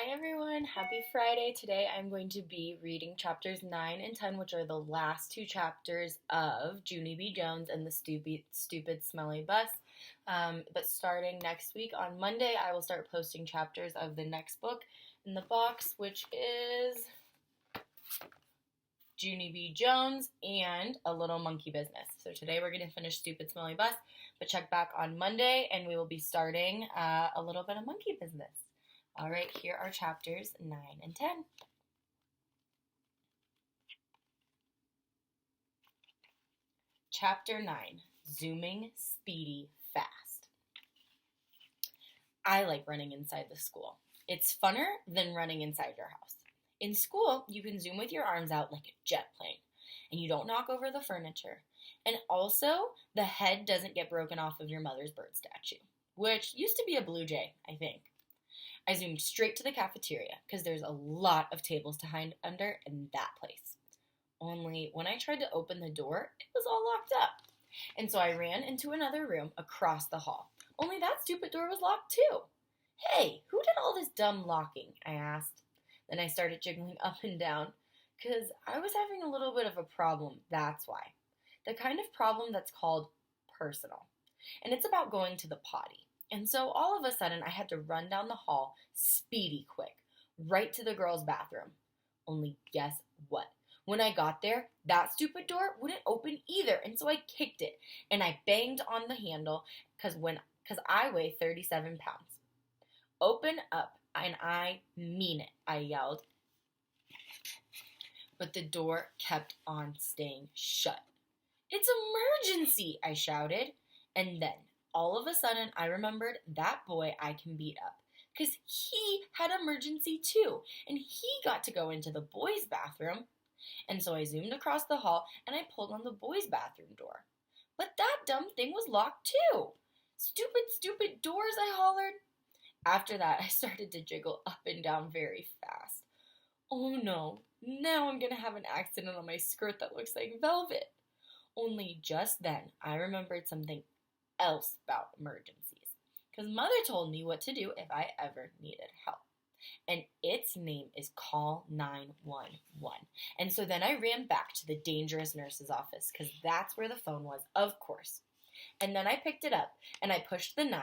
Hi everyone, happy Friday. Today I'm going to be reading chapters 9 and 10, which are the last two chapters of Junie B. Jones and the Stupid Smelly Bus. But starting next week on Monday, I will start posting chapters of the next book in the box, which is Junie B. Jones and A Little Monkey Business. So today we're going to finish Stupid Smelly Bus, but check back on Monday and we will be starting a little bit of monkey business. All right, here are chapters 9 and 10. Chapter 9, Zooming Speedy Fast. I like running inside the school. It's funner than running inside your house. In school, you can zoom with your arms out like a jet plane, and you don't knock over the furniture. And also, the head doesn't get broken off of your mother's bird statue, which used to be a blue jay, I think. I zoomed straight to the cafeteria because there's a lot of tables to hide under in that place. Only when I tried to open the door, it was all locked up. And so I ran into another room across the hall. Only that stupid door was locked too. Hey, who did all this dumb locking? I asked. Then I started jiggling up and down because I was having a little bit of a problem, that's why. The kind of problem that's called personal. And it's about going to the potty. And so all of a sudden, I had to run down the hall, speedy quick, right to the girls' bathroom. Only guess what? When I got there, that stupid door wouldn't open either, and so I kicked it, and I banged on the handle because I weigh 37 pounds. Open up, and I mean it, I yelled. But the door kept on staying shut. It's emergency, I shouted, and then all of a sudden, I remembered that boy I can beat up because he had emergency too, and he got to go into the boys' bathroom. And so I zoomed across the hall and I pulled on the boys' bathroom door. But that dumb thing was locked too. Stupid, stupid doors, I hollered. After that, I started to jiggle up and down very fast. Oh no, now I'm going to have an accident on my skirt that looks like velvet. Only just then, I remembered something else about emergencies, because Mother told me what to do if I ever needed help, and its name is call 911. And so then I ran back to the dangerous nurse's office because that's where the phone was, of course. And then I picked it up and I pushed the 9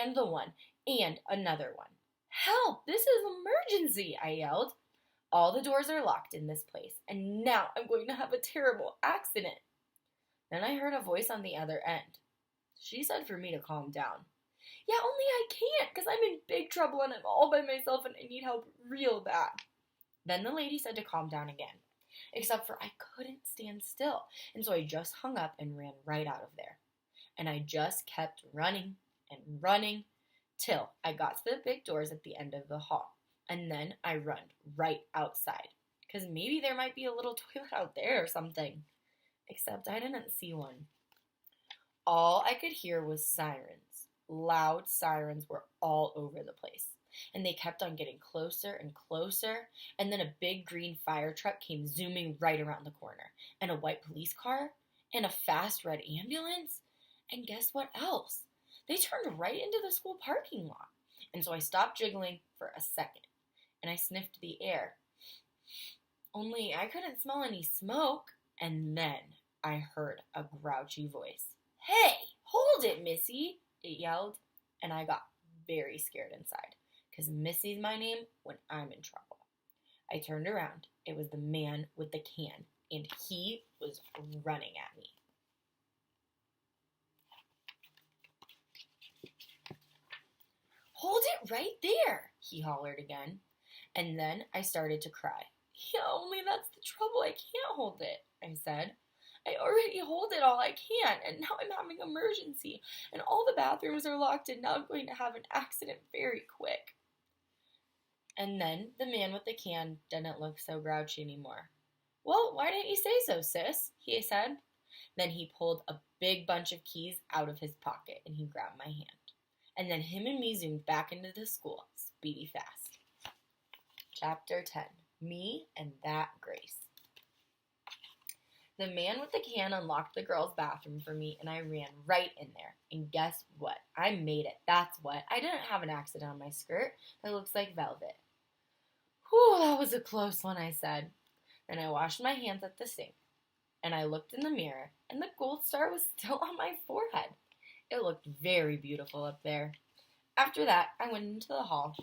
and the 1 and another one. Help, this is emergency, I yelled. All the doors are locked in this place, and now I'm going to have a terrible accident. Then I heard a voice on the other end. She said for me to calm down. Yeah, only I can't because I'm in big trouble and I'm all by myself and I need help real bad. Then the lady said to calm down again, except for I couldn't stand still, and so I just hung up and ran right out of there. And I just kept running and running till I got to the big doors at the end of the hall. And then I run right outside because maybe there might be a little toilet out there or something. Except I didn't see one. All I could hear was sirens. Loud sirens were all over the place, and they kept on getting closer and closer, and then a big green fire truck came zooming right around the corner, and a white police car, and a fast red ambulance, and guess what else? They turned right into the school parking lot, and so I stopped jiggling for a second, and I sniffed the air. Only I couldn't smell any smoke, and then I heard a grouchy voice. Hey, hold it, Missy, it yelled, and I got very scared inside, because Missy's my name when I'm in trouble. I turned around. It was the man with the can, and he was running at me. Hold it right there, he hollered again, and then I started to cry. Yeah, only that's the trouble. I can't hold it, I said. I already hold it all I can, and now I'm having an emergency, and all the bathrooms are locked, and now I'm going to have an accident very quick. And then the man with the can didn't look so grouchy anymore. Well, why didn't you say so, sis? He said. Then he pulled a big bunch of keys out of his pocket, and he grabbed my hand. And then him and me zoomed back into the school, speedy fast. Chapter 10, Me and That Grace. The man with the can unlocked the girls' bathroom for me, and I ran right in there. And guess what? I made it. That's what. I didn't have an accident on my skirt that looks like velvet. Whew, that was a close one, I said. Then I washed my hands at the sink, and I looked in the mirror, and the gold star was still on my forehead. It looked very beautiful up there. After that, I went into the hall,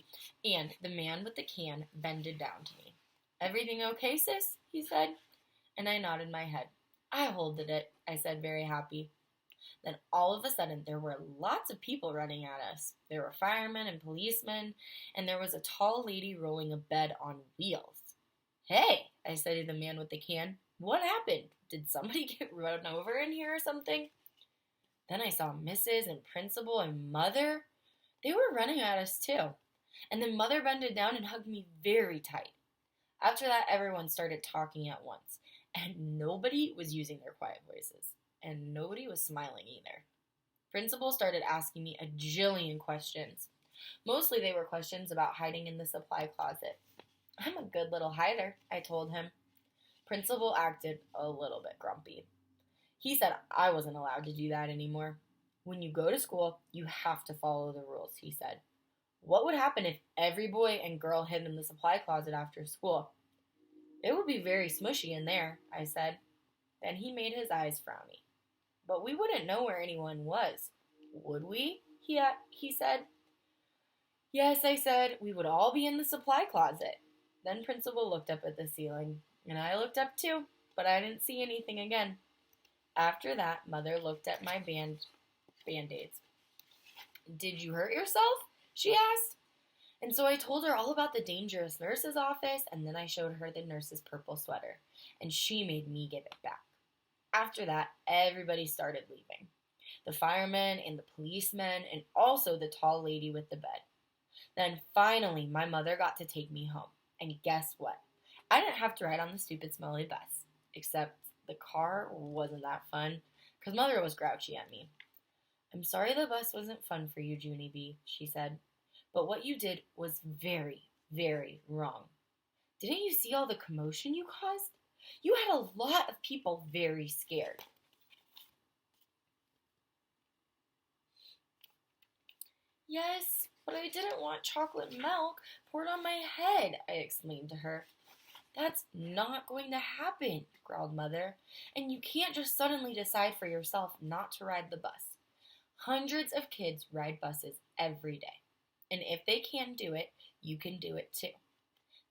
and the man with the can bended down to me. "Everything okay, sis?" he said, and I nodded my head. "I holded it," I said, very happy. Then all of a sudden, there were lots of people running at us. There were firemen and policemen, and there was a tall lady rolling a bed on wheels. "Hey," I said to the man with the can, "what happened? Did somebody get run over in here or something?" Then I saw Mrs. and Principal and Mother. They were running at us too. And then Mother bended down and hugged me very tight. After that, everyone started talking at once, and nobody was using their quiet voices, and nobody was smiling either. Principal started asking me a jillion questions. Mostly they were questions about hiding in the supply closet. "I'm a good little hider," I told him. Principal acted a little bit grumpy. He said I wasn't allowed to do that anymore. "When you go to school, you have to follow the rules," he said. "What would happen if every boy and girl hid in the supply closet after school?" "It would be very smushy in there," I said. Then he made his eyes frowny. "But we wouldn't know where anyone was, would we?" he said. "Yes," I said, "we would all be in the supply closet." Then Principal looked up at the ceiling, and I looked up too, but I didn't see anything again. After that, Mother looked at my Band-Aids. "Did you hurt yourself?" she asked. And so I told her all about the dangerous nurse's office, and then I showed her the nurse's purple sweater, and she made me give it back. After that, everybody started leaving. The firemen and the policemen, and also the tall lady with the bed. Then finally, my mother got to take me home. And guess what? I didn't have to ride on the stupid smelly bus. Except the car wasn't that fun, because Mother was grouchy at me. "I'm sorry the bus wasn't fun for you, Junie B," she said. "But what you did was very, very wrong. Didn't you see all the commotion you caused? You had a lot of people very scared." "Yes, but I didn't want chocolate milk poured on my head," I explained to her. "That's not going to happen," growled Mother. "And you can't just suddenly decide for yourself not to ride the bus. Hundreds of kids ride buses every day. And if they can do it, you can do it too."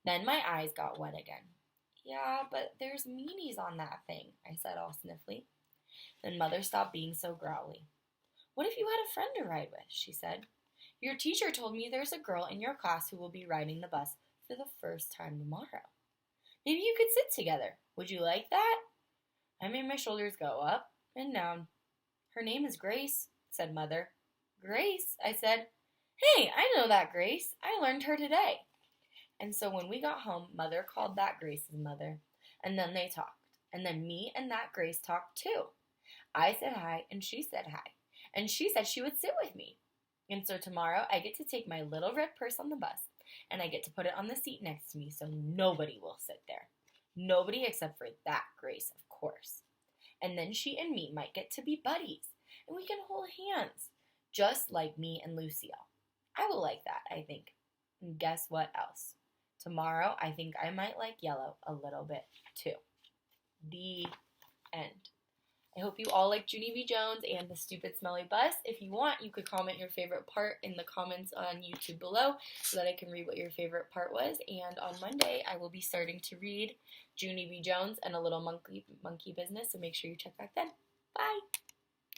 Then my eyes got wet again. "Yeah, but there's meanies on that thing," I said all sniffly. Then Mother stopped being so growly. "What if you had a friend to ride with?" she said. "Your teacher told me there's a girl in your class who will be riding the bus for the first time tomorrow. Maybe you could sit together. Would you like that?" I made my shoulders go up and down. "Her name is Grace," said Mother. "Grace?" I said. "Hey, I know that Grace. I learned her today." And so when we got home, Mother called that Grace's mother. And then they talked. And then me and that Grace talked too. I said hi, and she said hi. And she said she would sit with me. And so tomorrow I get to take my little red purse on the bus, and I get to put it on the seat next to me so nobody will sit there. Nobody except for that Grace, of course. And then she and me might get to be buddies, and we can hold hands, just like me and Lucille. I will like that, I think. And guess what else? Tomorrow, I think I might like yellow a little bit, too. The end. I hope you all like Junie B. Jones and the stupid smelly bus. If you want, you could comment your favorite part in the comments on YouTube below so that I can read what your favorite part was. And on Monday, I will be starting to read Junie B. Jones and A Little Monkey Business, so make sure you check back then. Bye!